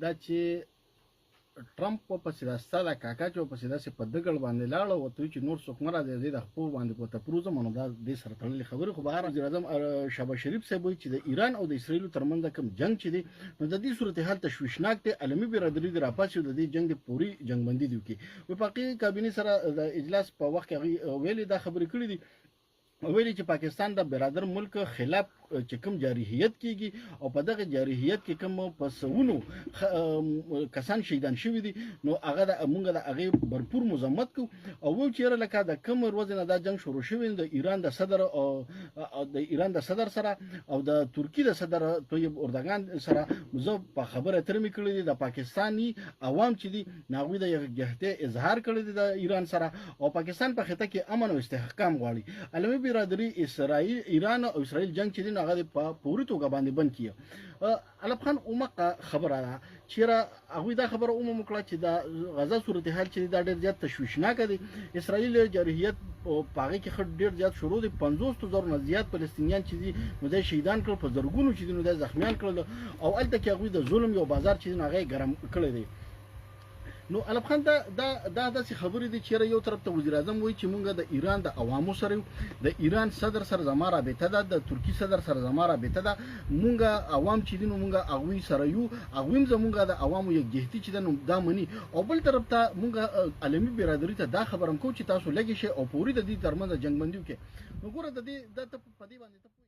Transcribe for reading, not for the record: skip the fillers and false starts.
دا چې ټرمپ پسې راسته د کاکا چې پسې داسې په دګړ باندې لاړه وته چې نور څوک نه راځي د خپل باندې په تپروزه منو دا د سره تړلې خبره خو بهر وزیر اعظم شهباز شریف صاحب وایي چې د ایران او د اسرایل ترمنځ کوم جنگ چې دی نو د دې صورتحال تشویشناک دی عالمي برادری د راپاسې د دې جنگ د پوری جنگبندي دی کې وفاقي کابینه سره د اجلاس په وخت کې ویلي دا خبرې کړې دي ویلي چې پاکستان د برادر ملک خلاف چې کوم جارحیت کیږي او په دغه جارحیت کې کوم پسونو کسان شهیدان شوي دي نو هغه د مونږ د هغه برپور مذمت کو او و چې لکه د کوم ورځ نه دا جنگ شروع شوی د ایران د صدر او سره او د ترکی د صدر طیب اردوغان سره زه په خبره ترمه کړې دي د پاکستانی عوام چې دي ناغوی د یوه اظهار کړی دي د ایران سره او پاکستان په خطه کې امن او استحکام غواړي عالمي برادری ایران او اسرائیل جنگ چې هغه په پوری توګه باندې بند کیه علب خان اومه خبره ده چیرې هغه دا خبره اومه مکړه چې د غزا صورتحال چې دا ډېر زیات تشویشناک دي اسرائیل جارحیت پاغه کې خډ ډېر زیات شروع دي 50000 نه زیات فلسطینیان چې دي نو د شهیدان کړ په زرګونو چې نو د زخمیان کړل او الته کې هغه د ظلم یو بازار چې هغه ګرم کړی دی نو علب خان دا داسې خبرې دي چې یو طرف ته وزیر اعظم وایي چې مونږ د ایران د عوامو سره د ایران صدر سره زما رابطه ده د ترکی صدر سره زما رابطه ده مونږ عوام چې دي نو مونږ هغوی سره یو هغوی زمونږ د عوامو یکجهتي چې ده نو دا مني او بل طرف ته مونږ عالمي برادري ته دا خبرم کوو چې تاسو لګی شئ او پوری د دې ترمنځ جنګبندي وکړئ نو ګوره د دې په دې باندې